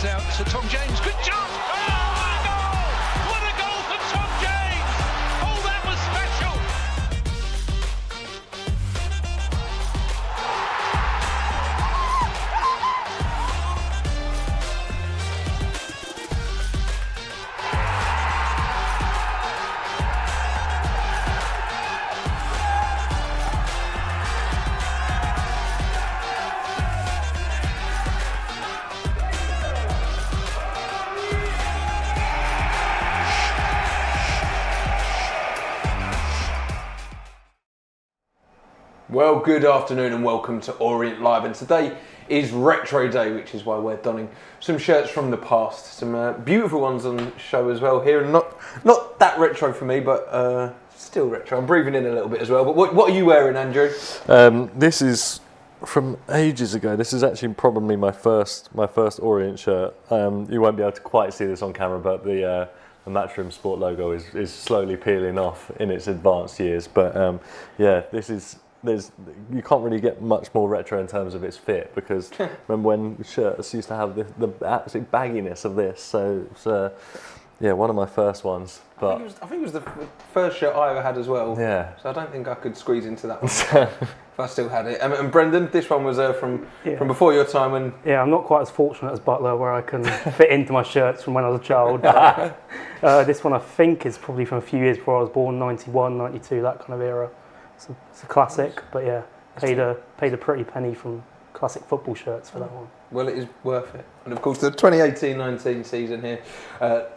out to Tom James. Good chance. Oh, what a goal! What a goal from Tom James! Oh, that was special. Well, good afternoon and welcome to Orient Live, and today is Retro Day, which is why we're donning some shirts from the past, some beautiful ones on show as well here, and not that retro for me, but still retro. I'm breathing in a little bit as well. But what are you wearing, Andrew? This is from ages ago. This is actually probably my first Orient shirt. You won't be able to quite see this on camera, but the Matchroom Sport logo is slowly peeling off in its advanced years. But yeah, you can't really get much more retro in terms of its fit, because remember when shirts used to have the absolute bagginess of this, so it's yeah, one of my first ones. But I think it was the first shirt I ever had as well. Yeah. So I don't think I could squeeze into that one if I still had it. And Brendan, this one was from before your time. And yeah, I'm not quite as fortunate as Butler, where I can fit into my shirts from when I was a child. But, this one I think is probably from a few years before I was born, 91, 92, that kind of era. It's a classic, but yeah, paid a pretty penny from classic football shirts for that one. Well, it is worth it. And of course, the 2018-19 season here,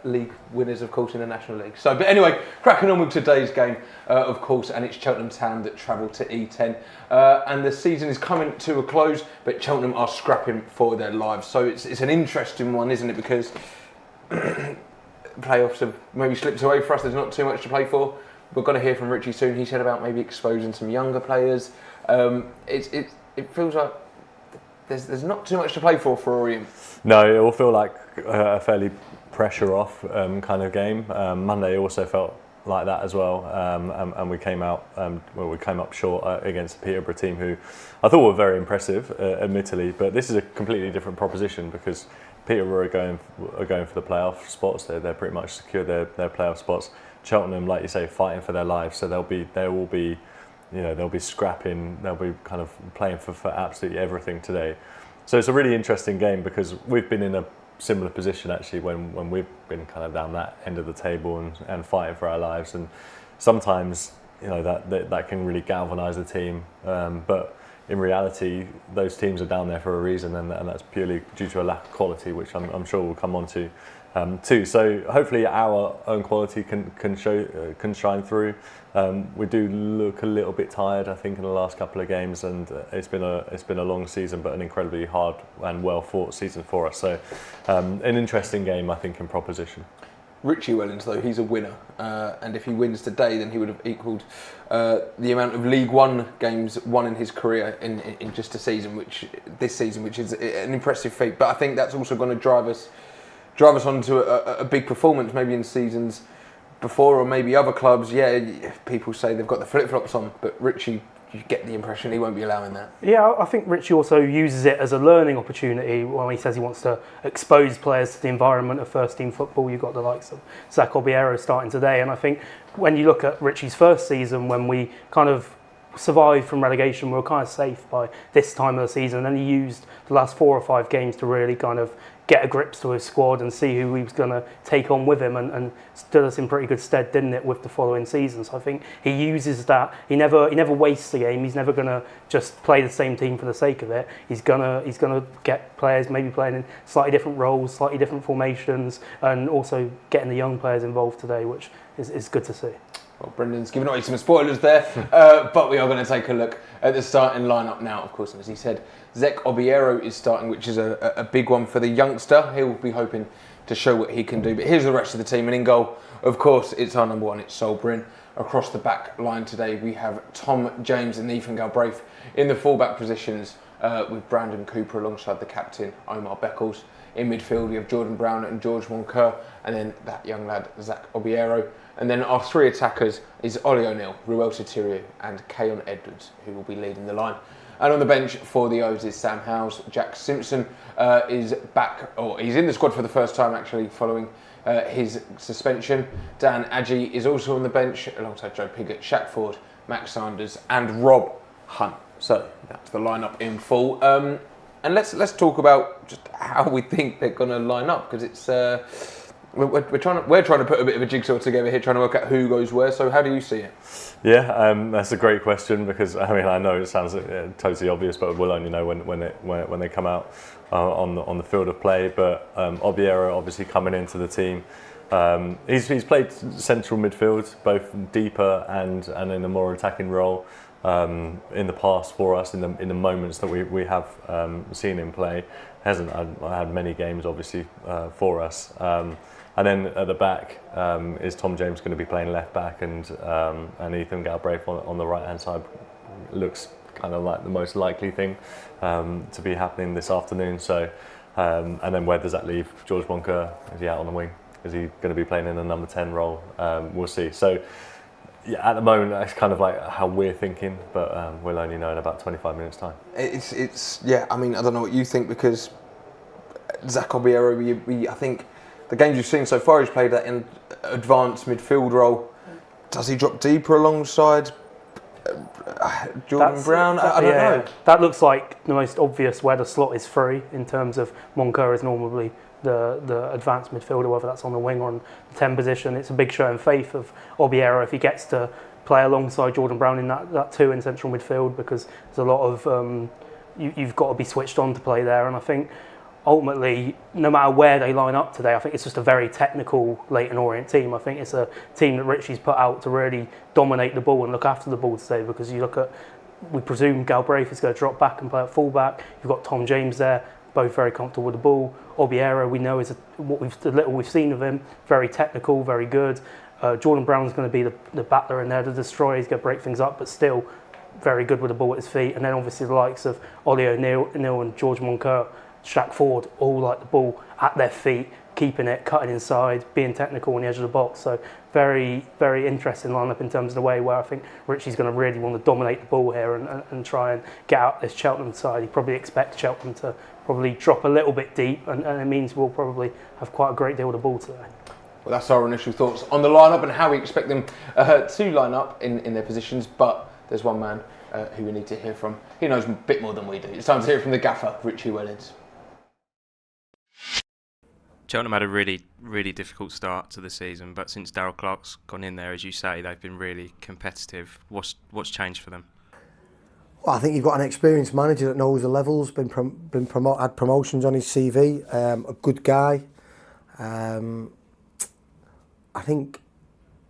league winners, of course, in the National League. So, but anyway, cracking on with today's game, of course, and it's Cheltenham Town that travel to E10. And the season is coming to a close, but Cheltenham are scrapping for their lives. So it's an interesting one, isn't it? Because playoffs have maybe slipped away for us. There's not too much to play for. We're going to hear from Richie soon. He said about maybe exposing some younger players. It feels like there's not too much to play for Orient. no, it will feel like a fairly pressure off kind of game. Monday also felt like that as well, and we came out we came up short against the Peterborough team, who I thought were very impressive, admittedly. But this is a completely different proposition, because Peterborough are going for the playoff spots. They're pretty much secure their playoff spots. Cheltenham, like you say, fighting for their lives, so they'll be scrapping. They'll be kind of playing for absolutely everything today. So it's a really interesting game, because we've been in a similar position actually when we've been kind of down that end of the table and fighting for our lives. And sometimes that can really galvanise the team, but in reality, those teams are down there for a reason, and that's purely due to a lack of quality, which I'm sure we'll come on to too. So hopefully our own quality can shine through. We do look a little bit tired, I think, in the last couple of games, and it's been a long season, but an incredibly hard and well fought season for us. So an interesting game, I think, in proposition. Richie Wellens, though, he's a winner, and if he wins today, then he would have equalled the amount of League One games won in his career in just a season, which is an impressive feat. But I think that's also going to drive us onto a big performance, maybe in seasons before, or maybe other clubs. Yeah, people say they've got the flip-flops on, but Richie, you get the impression he won't be allowing that. Yeah, I think Richie also uses it as a learning opportunity when he says he wants to expose players to the environment of first-team football. You've got the likes of Zach Obiero starting today, and I think when you look at Richie's first season, when we kind of survived from relegation, we were kind of safe by this time of the season, and then he used the last 4 or 5 games to really kind of get a grip to his squad and see who he was going to take on with him, and stood us in pretty good stead, didn't it, with the following season. So I think he uses that. He never wastes a game. He's never going to just play the same team for the sake of it. He's gonna get players maybe playing in slightly different roles, slightly different formations, and also getting the young players involved today, which is good to see. Well, Brendan's given away some spoilers there, but we are going to take a look at the starting lineup now, of course. And as he said, Zach Obiero is starting, which is a big one for the youngster. He'll be hoping to show what he can do. But here's the rest of the team. And in goal, of course, it's our number one, it's Sol Bryn. Across the back line today, we have Tom James and Ethan Galbraith in the fullback positions, with Brandon Cooper alongside the captain, Omar Beckles. In midfield, we have Jordan Brown and George Moncur, and then that young lad, Zach Obiero. And then our 3 attackers is Ollie O'Neill, Ruel Sotirio and Gaughan Edwards, who will be leading the line. And on the bench for the O's is Sam Howes. Jack Simpson is back, or he's in the squad for the first time actually following his suspension. Dan Adjie is also on the bench alongside Joe Pigott, Shaq Ford, Max Sanders and Rob Hunt. So that's the lineup in full. And let's talk about just how we think they're going to line up, because it's we're trying to put a bit of a jigsaw together here, trying to work out who goes where. So how do you see it? Yeah, that's a great question, because I know it sounds totally obvious, but we'll only know when they come out on the field of play. But Obiero obviously coming into the team. He's played central midfield, both deeper and in a more attacking role. In the past for us, in the moments that we have seen him play, hasn't had many games obviously for us. And then at the back is Tom James going to be playing left back, and Ethan Galbraith on the right hand side looks kind of like the most likely thing to be happening this afternoon. So and then where does that leave George Moncur? Is he out on the wing? Is he going to be playing in a number 10 role? We'll see. So. Yeah, at the moment that's kind of like how we're thinking, but we'll only know in about 25 minutes time. It's yeah. I mean, I don't know what you think, because Zach Obiero, I think the games you've seen so far, he's played that in advanced midfield role. Does he drop deeper alongside Jordan Brown? I don't know. That looks like the most obvious where the slot is free, in terms of Moncur is normally the advanced midfielder, whether that's on the wing or on the 10 position. It's a big show of faith of Obiero if he gets to play alongside Jordan Brown in that 2 in central midfield, because there's a lot of you've got to be switched on to play there. And I think ultimately, no matter where they line up today, I think it's just a very technical Leyton Orient team. I think it's a team that Richie's put out to really dominate the ball and look after the ball today, because you look at, we presume Galbraith is going to drop back and play at full back. You've got Tom James there, both very comfortable with the ball. Obiero, we know, is the little we've seen of him, very technical, very good. Jordan Brown's going to be the battler in there, the destroyer. He's going to break things up, but still very good with the ball at his feet. And then obviously the likes of Ollie O'Neill and George Moncur, Shaq Ford, all like the ball at their feet, keeping it, cutting inside, being technical on the edge of the box. So very, very interesting lineup in terms of the way where I think Richie's going to really want to dominate the ball here and try and get out this Cheltenham side. He probably expects Cheltenham to probably drop a little bit deep, and it means we'll probably have quite a great deal of the ball today. Well, that's our initial thoughts on the lineup and how we expect them to line up in their positions. But there's one man who we need to hear from. He knows a bit more than we do. It's time to hear from the gaffer, Richie Wellens. Cheltenham had a really, really difficult start to the season, but since Darryl Clark's gone in there, as you say, they've been really competitive. What's changed for them? Well, I think you've got an experienced manager that knows the levels, had promotions on his CV, a good guy. I think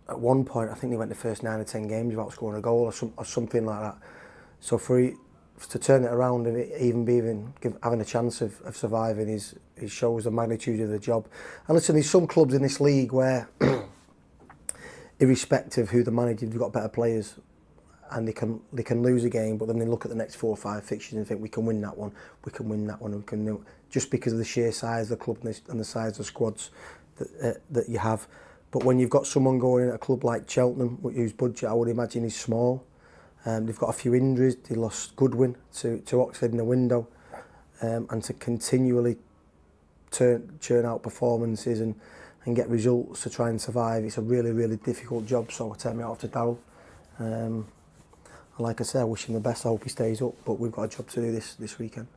at one point, I think he went the first 9 or 10 games without scoring a goal or something like that. So to turn it around and having a chance of surviving it shows the magnitude of the job. And listen, there's some clubs in this league where, irrespective of who the manager, they've got better players, and they can lose a game, but then they look at the next 4 or 5 fixtures and think we can win that one, we can win that one, we can just because of the sheer size of the club and the size of the squads that you have. But when you've got someone going at a club like Cheltenham, whose budget I would imagine is small, they've got a few injuries, they lost Goodwin to Oxford in the window, and to continually churn out performances and get results to try and survive, it's a really, really difficult job. So I take me off to Darryl. Like I said, I wish him the best. I hope he stays up, but we've got a job to do this weekend.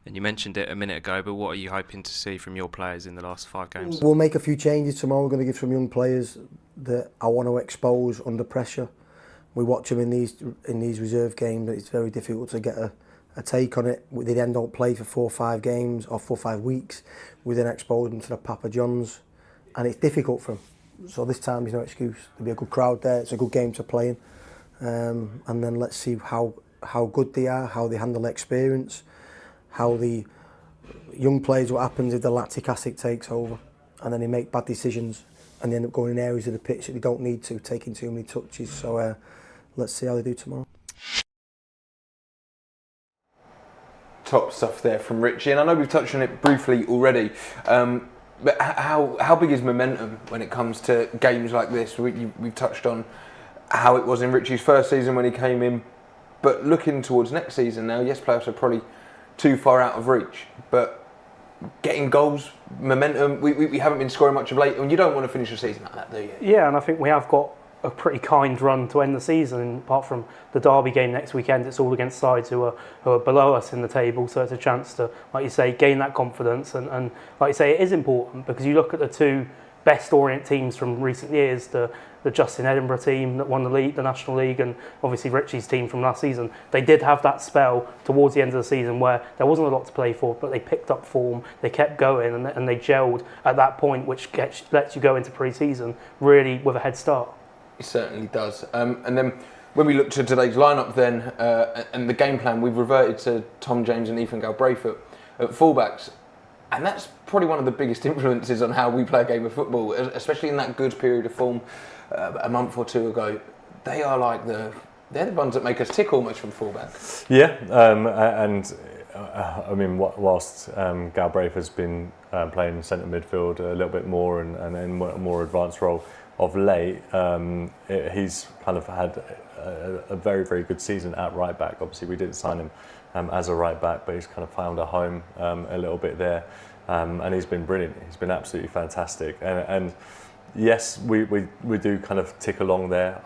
And you mentioned it a minute ago, but what are you hoping to see from your players in the last 5 games? We'll make a few changes tomorrow. We're going to give some young players that I want to expose under pressure. We watch them in these reserve games. It's very difficult to get a take on it. They then don't play for 4 or 5 games or 4 or 5 weeks. We then expose them to the Papa Johns, and it's difficult for them. So this time there's no excuse. There'll be a good crowd there. It's a good game to play in. And then let's see how good they are, how they handle experience, how the young players, what happens if the lactic acid takes over and then they make bad decisions and they end up going in areas of the pitch that they don't need to, taking too many touches. So let's see how they do tomorrow. Top stuff there from Richie, and I know we've touched on it briefly already, but how big is momentum when it comes to games like this? We've touched on how it was in Richie's first season when he came in. But looking towards next season now, yes, playoffs are probably too far out of reach, but getting goals, momentum, we haven't been scoring much of late, and you don't want to finish a season like that, do you? Yeah, and I think we have got a pretty kind run to end the season. Apart from the Derby game next weekend, it's all against sides who are below us in the table, so it's a chance to, like you say, gain that confidence. And like you say, it is important because you look at the two best Orient teams from recent years, the Justin Edinburgh team that won the league, the National League, and obviously Richie's team from last season. They did have that spell towards the end of the season where there wasn't a lot to play for, but they picked up form, they kept going, and they gelled at that point, which lets you go into pre-season really with a head start. It certainly does. And then when we look to today's lineup then, and the game plan, we've reverted to Tom James and Ethan Galbraith at fullbacks. And that's probably one of the biggest influences on how we play a game of football, especially in that good period of form a month or two ago. They are like they're the ones that make us tick almost from fullback. Yeah, I mean, whilst Galbraith has been playing centre midfield a little bit more and in a more advanced role of late, he's kind of had a very, very good season at right back. Obviously, we didn't sign him as a right back, but he's kind of found a home a little bit there, and he's been brilliant. He's been absolutely fantastic, and yes, we do kind of tick along there.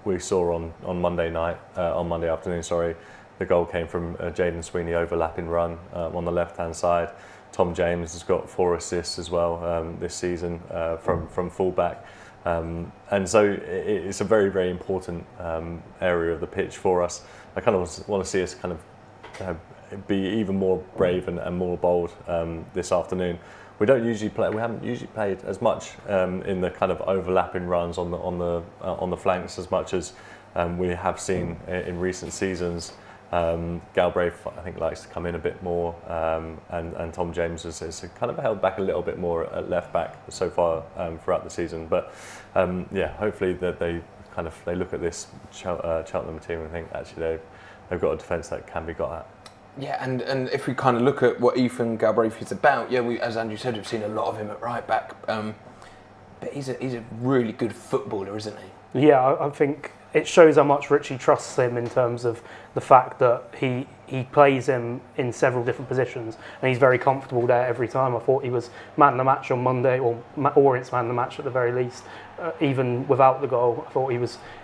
We saw on Monday afternoon, the goal came from Jaden Sweeney overlapping run on the left hand side. Tom James has got 4 assists as well this season from fullback. And so it's a very, very important area of the pitch for us. I kind of want to see us kind of be even more brave and more bold this afternoon. We haven't usually played as much in the kind of overlapping runs on the flanks as much as we have seen in recent seasons. Galbraith, I think, likes to come in a bit more, and Tom James has kind of held back a little bit more at left back so far throughout the season. But hopefully that they look at this Cheltenham team and think actually they've got a defence that can be got at. Yeah, and if we kind of look at what Ethan Galbraith is about, as Andrew said, we've seen a lot of him at right back. But he's a really good footballer, isn't he? Yeah, I think it shows how much Richie trusts him in terms of the fact that he plays him in several different positions and he's very comfortable there every time. I thought he was man of the match on Monday, or Orient's man of the match at the very least, even without the goal. I thought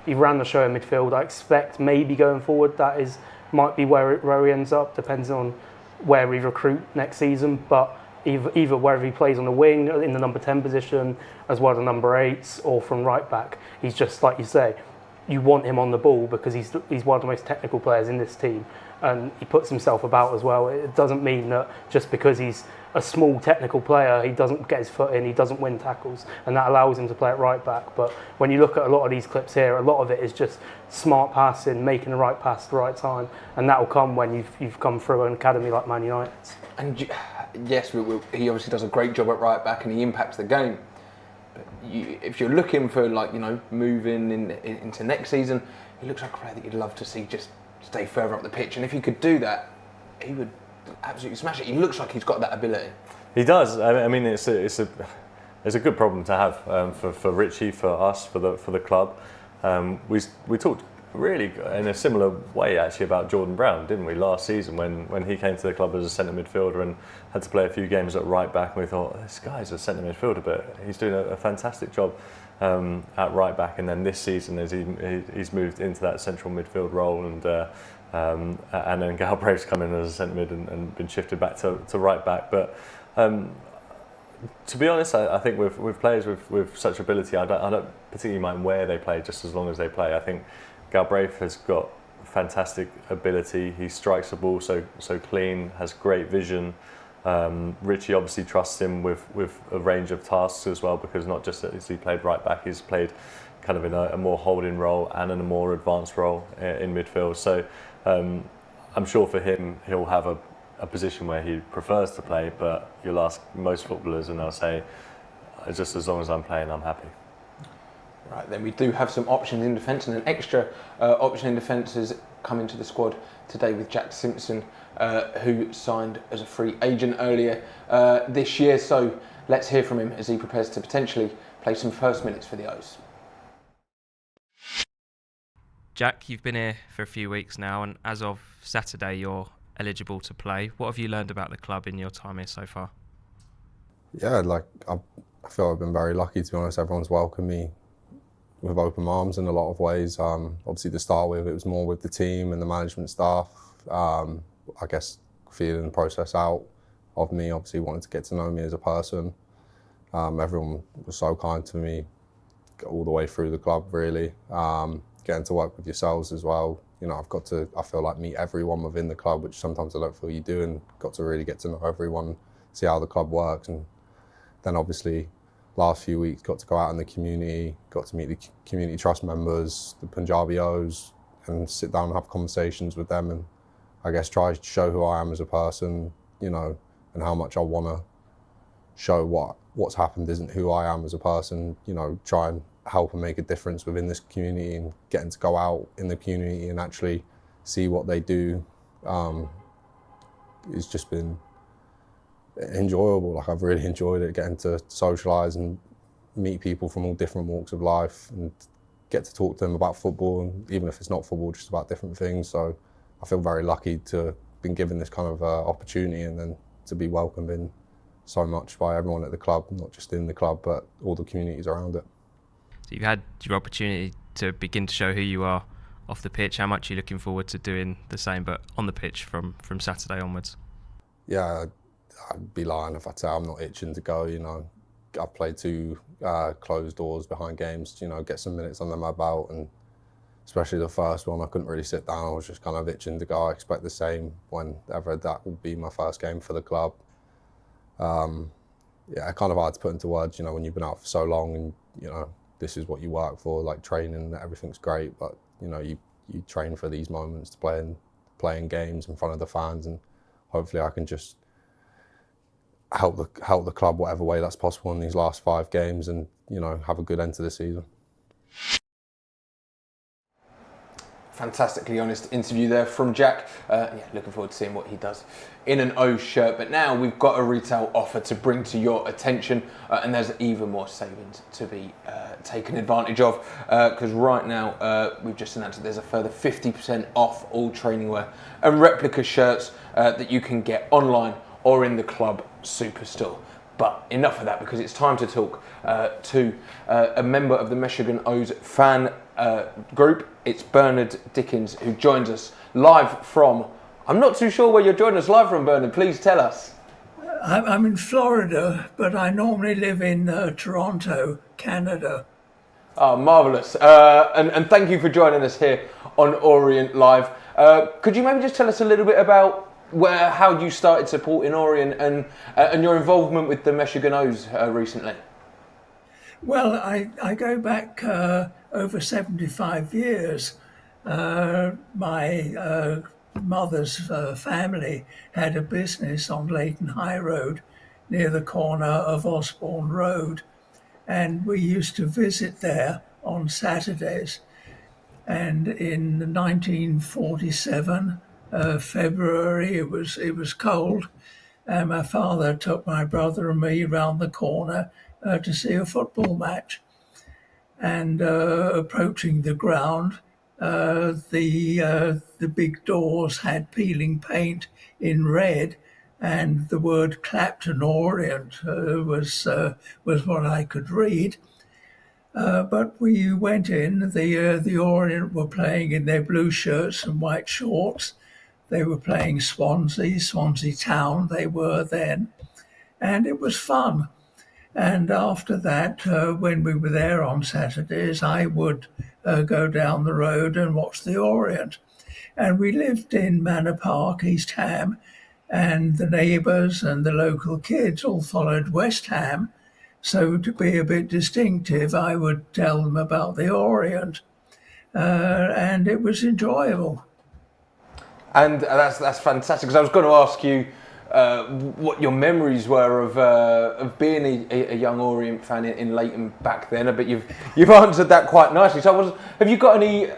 he ran the show in midfield. I expect maybe going forward that might be where he ends up, depends on where we recruit next season, but either wherever he plays on the wing, in the number 10 position, as well as the number 8s, or from right back, he's just, like you say, you want him on the ball because he's one of the most technical players in this team, and he puts himself about as well. It doesn't mean that just because he's a small technical player, he doesn't get his foot in, he doesn't win tackles, and that allows him to play at right back. But when you look at a lot of these clips here, a lot of it is just smart passing, making the right pass at the right time, and that will come when you've come through an academy like Man United. And yes, he obviously does a great job at right back and he impacts the game. But if you're looking for moving into next season, he looks like a player that you'd love to see just stay further up the pitch. And if he could do that, he would absolutely smash it. He looks like he's got that ability. He does. I mean, it's a good problem to have for Richie, for us, for the club. We talked really in a similar way actually about Jordan Brown, didn't we, last season when he came to the club as a centre midfielder and had to play a few games at right back, and we thought, this guy's a centre midfielder, but he's doing a fantastic job at right back. And then this season, as he's moved into that central midfield role, and then Galbraith's come in as a centre mid and been shifted back to right back. But to be honest, I think with players with such ability, I don't particularly mind where they play, just as long as they play. I think Galbraith has got fantastic ability. He strikes the ball so clean, has great vision. Richie obviously trusts him with a range of tasks as well, because not just as he played right back, he's played kind of in a more holding role and in a more advanced role in midfield. So I'm sure for him, he'll have a position where he prefers to play, but you'll ask most footballers and they'll say, just as long as I'm playing, I'm happy. Right, then we do have some options in defence, and an extra option in defence has come into the squad today with Jack Simpson, who signed as a free agent earlier this year. So let's hear from him as he prepares to potentially play some first minutes for the O's. Jack, you've been here for a few weeks now, and as of Saturday, you're eligible to play. What have you learned about the club in your time here so far? Yeah, I feel I've been very lucky, to be honest. Everyone's welcomed me with open arms in a lot of ways. Obviously, to start with, it was more with the team and the management staff. I guess feeling the process out of me, obviously wanting to get to know me as a person. Everyone was so kind to me all the way through the club, really. Getting to work with yourselves as well. You know, I've got to, I feel like, meet everyone within the club, which sometimes I don't feel you do, and got to really get to know everyone, see how the club works. And then obviously, last few weeks, got to go out in the community, got to meet the community trust members, the Punjabi-Os, and sit down and have conversations with them, and I guess try to show who I am as a person, you know, and how much I want to show what's happened isn't who I am as a person, you know, try and help and make a difference within this community, and getting to go out in the community and actually see what they do. It's just been enjoyable. Like, I've really enjoyed it, getting to socialise and meet people from all different walks of life and get to talk to them about football, and even if it's not football, just about different things. So I feel very lucky to have been given this kind of opportunity, and then to be welcomed in so much by everyone at the club, not just in the club, but all the communities around it. So you've had your opportunity to begin to show who you are off the pitch. How much are you looking forward to doing the same, but on the pitch from Saturday onwards? Yeah, I'd be lying if I'd say I'm not itching to go. You know, I've played 2 closed doors behind games, you know, get some minutes under my belt, and especially the first one, I couldn't really sit down. I was just kind of itching to go. I expect the same whenever that will be my first game for the club. Yeah, kind of hard to put into words, you know, when you've been out for so long, and, you know, this is what you work for, like training, everything's great, but, you know, you train for these moments, to playing games in front of the fans, and hopefully I can just help the club whatever way that's possible in these last 5 games, and, you know, have a good end to the season. Fantastically honest interview there from Jack. Yeah, looking forward to seeing what he does in an O shirt. But now we've got a retail offer to bring to your attention, and there's even more savings to be taken advantage of, because right now we've just announced that there's a further 50% off all training wear and replica shirts that you can get online or in the club superstore. But enough of that, because it's time to talk to a member of the Michigan O's fan group. It's Bernard Dickens, who joins us live from... I'm not too sure where you're joining us live from, Bernard. Please tell us. I'm in Florida, but I normally live in Toronto, Canada. Oh, marvellous. And thank you for joining us here on Orient Live. Could you maybe just tell us a little bit about how you started supporting Orient and your involvement with the Michigan O's recently? Well, I go back over 75 years. My mother's family had a business on Leighton High Road near the corner of Osborne Road, and we used to visit there on Saturdays. And in 1947, February, it was cold, and my father took my brother and me round the corner to see a football match. And approaching the ground, the big doors had peeling paint in red, and the word Clapton Orient was what I could read. But we went in. The Orient were playing in their blue shirts and white shorts. They were playing Swansea Town, they were then, and it was fun. And after that, when we were there on Saturdays, I would go down the road and watch the Orient. And we lived in Manor Park, East Ham, and the neighbours and the local kids all followed West Ham. So to be a bit distinctive, I would tell them about the Orient, and it was enjoyable. And that's fantastic, because I was going to ask you what your memories were of being a young Orient fan in Leighton back then, but you've answered that quite nicely. So have you got any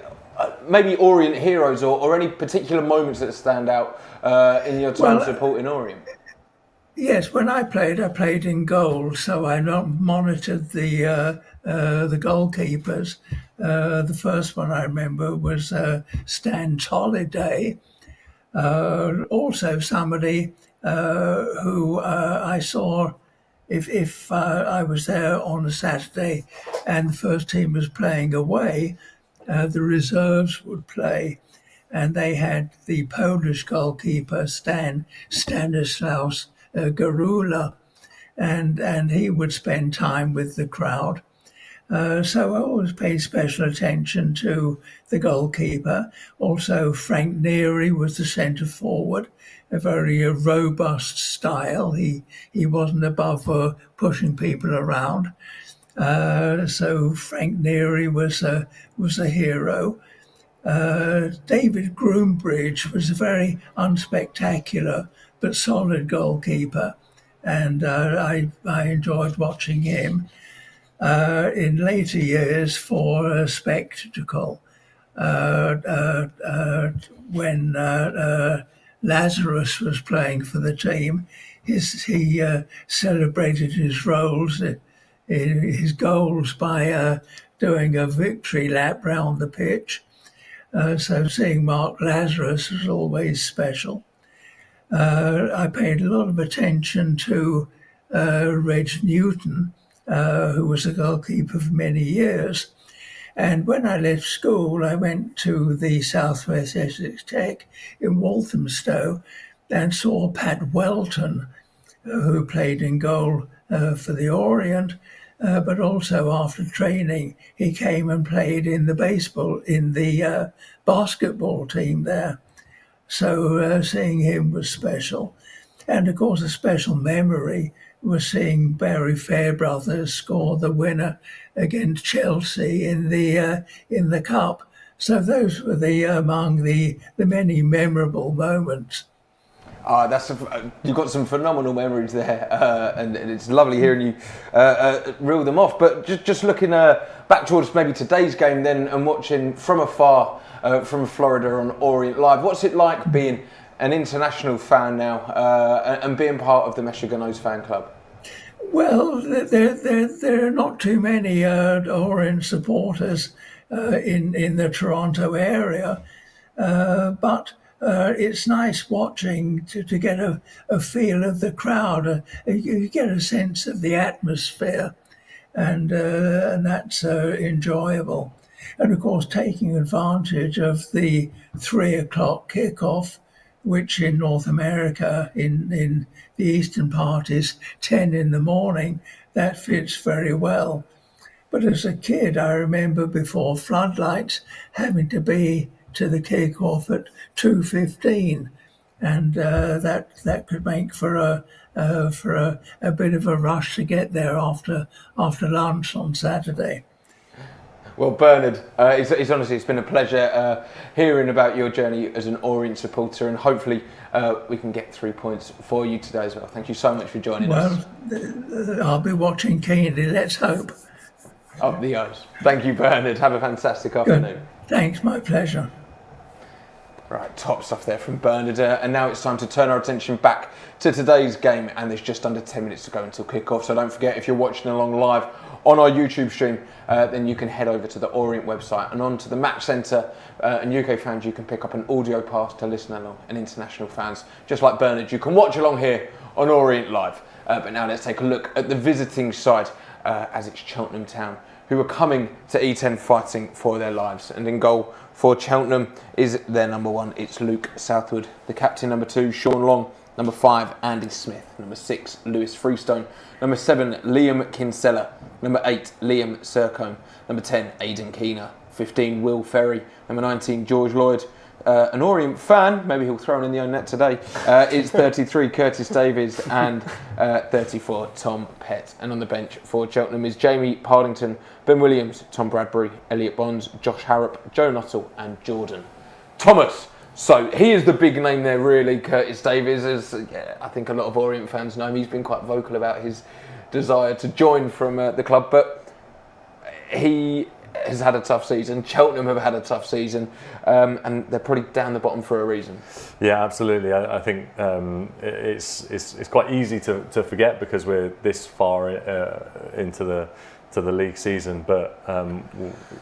maybe Orient heroes or any particular moments that stand out in your time supporting Orient? Yes, when I played in goal, so I monitored the the goalkeepers. The first one I remember was Stan Tolliday, also somebody who I saw if I was there on a Saturday and the first team was playing away, the reserves would play. And they had the Polish goalkeeper, Stanislaus Garula, and he would spend time with the crowd. So I always paid special attention to the goalkeeper. Also, Frank Neary was the centre forward, a very robust style. He wasn't above pushing people around. So Frank Neary was a hero. David Groombridge was a very unspectacular but solid goalkeeper, and I enjoyed watching him. In later years, for a spectacle, when Lazarus was playing for the team, he celebrated his goals by doing a victory lap round the pitch. So seeing Mark Lazarus was always special. I paid a lot of attention to Reg Newton, who was a goalkeeper for many years. And when I left school, I went to the South West Essex Tech in Walthamstow and saw Pat Welton, who played in goal for the Orient, but also after training, he came and played in the basketball team there. So seeing him was special. And of course, a special memory was seeing Barry Fairbrother score the winner against Chelsea in the cup. So those were among the many memorable moments. You've got some phenomenal memories there, and it's lovely hearing you reel them off. But just looking back towards maybe today's game then, and watching from afar from Florida on Orient Live, what's it like being an international fan now and being part of the Meshuggahs fan club? Well, there are not too many Orient supporters in the Toronto area, but it's nice watching to get a feel of the crowd. You get a sense of the atmosphere, and that's enjoyable. And of course, taking advantage of the 3:00 kickoff, which in North America, in the eastern part, is 10 in the morning, that fits very well. But as a kid, I remember before floodlights having to be to the kickoff at 2:15, and that could make for a bit of a rush to get there after lunch on Saturday. Well, Bernard, it's been a pleasure hearing about your journey as an Orient supporter, and hopefully we can get 3 points for you today as well. Thank you so much for joining us. Well, I'll be watching keenly, let's hope. Up the O's. Thank you, Bernard. Have a fantastic afternoon. Thanks, my pleasure. Right, top stuff there from Bernard. And now it's time to turn our attention back to today's game, and there's just under 10 minutes to go until kick-off. So don't forget, if you're watching along live on our YouTube stream, then you can head over to the Orient website and onto the Match Centre. And UK fans, you can pick up an audio pass to listen along. And international fans, just like Bernard, you can watch along here on Orient Live. But now let's take a look at the visiting side, as it's Cheltenham Town, who are coming to E10 fighting for their lives. And in goal for Cheltenham is their number 1, it's Luke Southwood. The captain, number 2, Sean Long. Number 5, Andy Smith. Number 6, Lewis Freestone. Number 7, Liam Kinsella. Number 8, Liam Sercombe. Number 10, Aidan Keener. 15, Will Ferry. Number 19, George Lloyd. An Orient fan, maybe he'll throw one in the own net today. It's 33, Curtis Davies, and 34, Tom Pett. And on the bench for Cheltenham is Jamie Pardington, Ben Williams, Tom Bradbury, Elliot Bonds, Josh Harrop, Joe Nuttall, and Jordan Thomas. So he is the big name there, really. Curtis Davies, as I think a lot of Orient fans know him. He's been quite vocal about his desire to join from the club, but he has had a tough season. Cheltenham have had a tough season, and they're probably down the bottom for a reason. Yeah, absolutely. I think it's quite easy to forget because we're this far into to the league season, but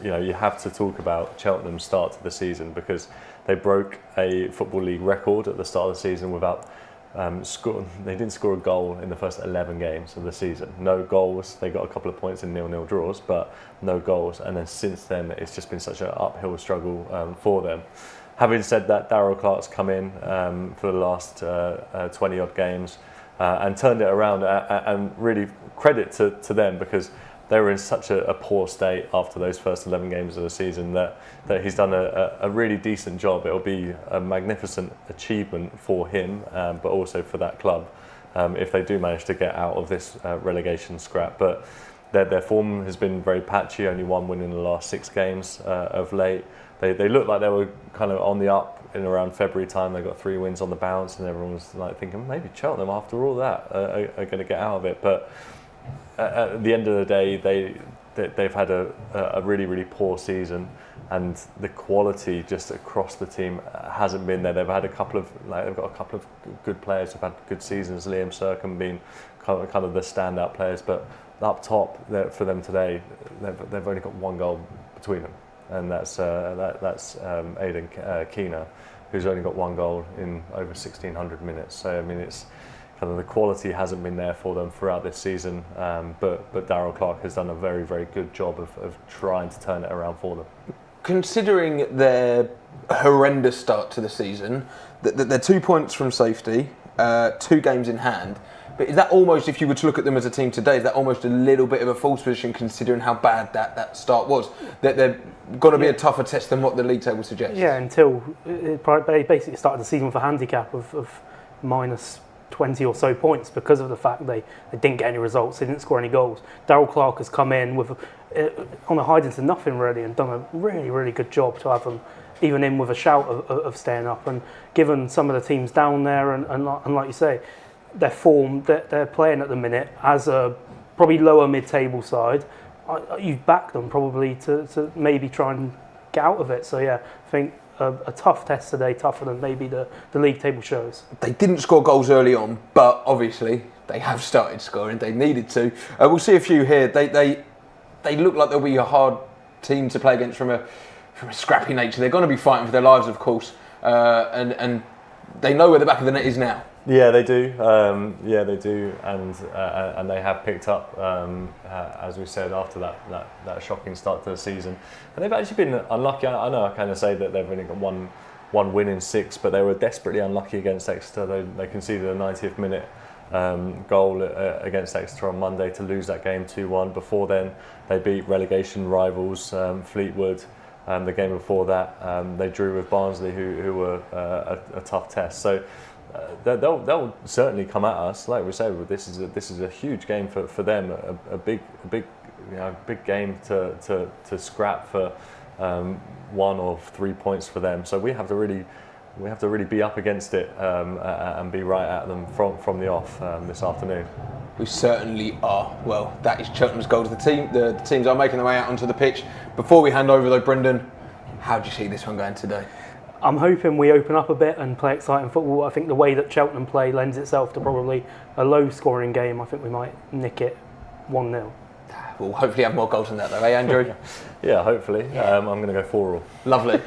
you have to talk about Cheltenham's start to the season, because they broke a Football League record at the start of the season without they didn't score a goal in the first 11 games of the season. No goals. They got a couple of points in 0-0 draws, but no goals. And then since then, it's just been such an uphill struggle for them. Having said that, Darrell Clarke's come in for the last 20 odd games and turned it around, and really credit to them, because they were in such a poor state after those first 11 games of the season that he's done a really decent job. It'll be a magnificent achievement for him, but also for that club, if they do manage to get out of this relegation scrap. But their form has been very patchy, only one win in the last 6 games of late. They looked like they were kind of on the up in around February time. They got 3 wins on the bounce, and everyone was like thinking maybe Cheltenham, after all that, are going to get out of it. But at the end of the day, they've had a really, really poor season, and the quality just across the team hasn't been there. They've got a couple of good players who've had good seasons. Liam Sercombe being kind of the standout players, but up top for them today, they've only got 1 goal between them, and that's Aidan Keener, who's only got 1 goal in over 1,600 minutes. So I mean, it's kind of the quality hasn't been there for them throughout this season, but Darrell Clarke has done a very, very good job of trying to turn it around for them. Considering their horrendous start to the season, they're 2 points from safety, 2 games in hand, but is that almost, if you were to look at them as a team today, is that almost a little bit of a false position, considering how bad that start was? That they're going to be a tougher test than what the league table suggests? Yeah, until they basically started the season with a handicap of minus 20 or so points because of the fact they didn't get any results, they didn't score any goals. Darrell Clarke has come in with on a hiding to nothing really, and done a really, really good job to have them even in with a shout of staying up. And given some of the teams down there, and like you say, their form that they're playing at the minute as a probably lower mid-table side, you'd back them probably to maybe try and get out of it. So yeah, I think a tough test today, tougher than maybe the league table shows. They didn't score goals early on, but obviously they have started scoring. They needed to. We'll see a few here. They look like they'll be a hard team to play against from a scrappy nature. They're going to be fighting for their lives, of course, and they know where the back of the net is now. Yeah, they do. They do, and they have picked up, as we said, after that shocking start to the season. And they've actually been unlucky. I know I kind of say that they've only got one win in 6, but they were desperately unlucky against Exeter. They conceded a 90th minute goal against Exeter on Monday to lose that game 2-1. Before then, they beat relegation rivals Fleetwood. The game before that, they drew with Barnsley, who were a tough test. So. They'll certainly come at us, like we said. This is a huge game for them, a big game to scrap for 1 or 3 points for them. So we have to really be up against it and be right at them from the off this afternoon. We certainly are. Well, that is Cheltenham's goal to the team. The teams are making their way out onto the pitch. Before we hand over though, Brendan, how do you see this one going today? I'm hoping we open up a bit and play exciting football. I think the way that Cheltenham play lends itself to probably a low-scoring game. I think we might nick it 1-0. We'll hopefully have more goals than that, though, eh, Andrew? Yeah, hopefully. I'm going to go 4-4. Lovely.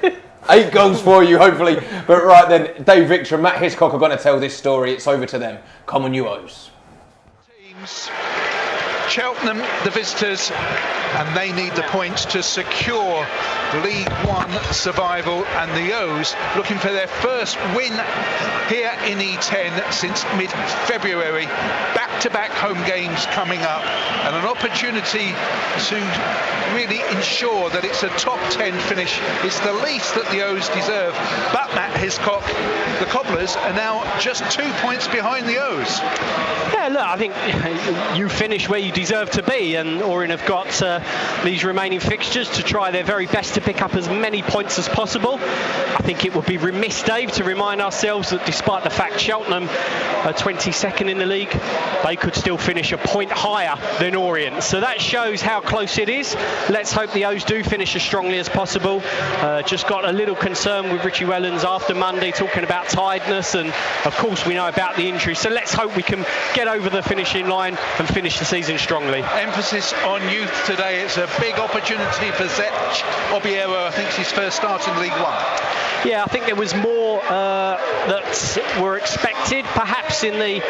8 goals for you, hopefully. But right then, Dave Victor and Matt Hiscock are going to tell this story. It's over to them. Come on, you O's. Teams. Cheltenham, the visitors, and they need the points to secure League One survival, and the O's looking for their first win here in E10 since mid-February. Back-to-back home games coming up, and an opportunity to really ensure that it's a top 10 finish. It's the least that the O's deserve. But Matt Hiscock, the Cobblers, are now just 2 points behind the O's. Yeah, look, I think you finish where you deserve to be, and Orient have got these remaining fixtures to try their very best to to pick up as many points as possible. I think it would be remiss, Dave, to remind ourselves that despite the fact Cheltenham are 22nd in the league, they could still finish a point higher than Orient. So that shows how close it is. Let's hope the O's do finish as strongly as possible. Just got a little concern with Richie Wellens after Monday, talking about tiredness, and of course we know about the injury. So let's hope we can get over the finishing line and finish the season strongly. Emphasis on youth today. It's a big opportunity for Zech Obiero. I think it's his first start in League One. Yeah, I think there was more that were expected, perhaps in the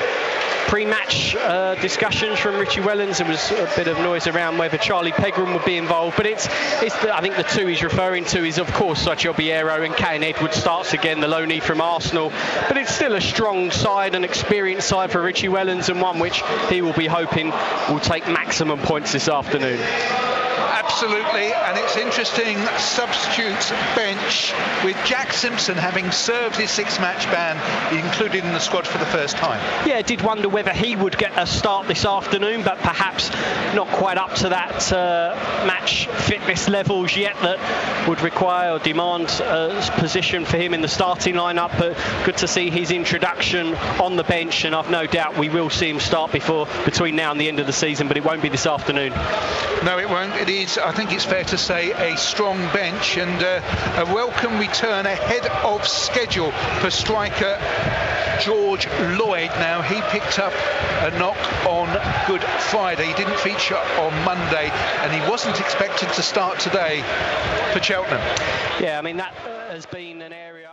pre-match discussions from Richie Wellens. There was a bit of noise around whether Charlie Pegram would be involved, but I think the two he's referring to is, of course, Zech Obiero, and Kane Edwards starts again, the loanee from Arsenal. But it's still a strong side, an experienced side for Richie Wellens, and one which he will be hoping will take maximum points this afternoon. Absolutely, and it's interesting, substitutes bench with Jack Simpson having served his 6-match ban, included in the squad for the first time. Yeah, I did wonder whether he would get a start this afternoon, but perhaps not quite up to that match fitness levels yet that would require or demand a position for him in the starting lineup. But good to see his introduction on the bench, and I've no doubt we will see him start between now and the end of the season, but it won't be this afternoon. No, it won't. It is, I think it's fair to say, a strong bench, and a welcome return ahead of schedule for striker George Lloyd. Now, he picked up a knock on Good Friday. He didn't feature on Monday, and he wasn't expected to start today for Cheltenham. Yeah, I mean, that has been an area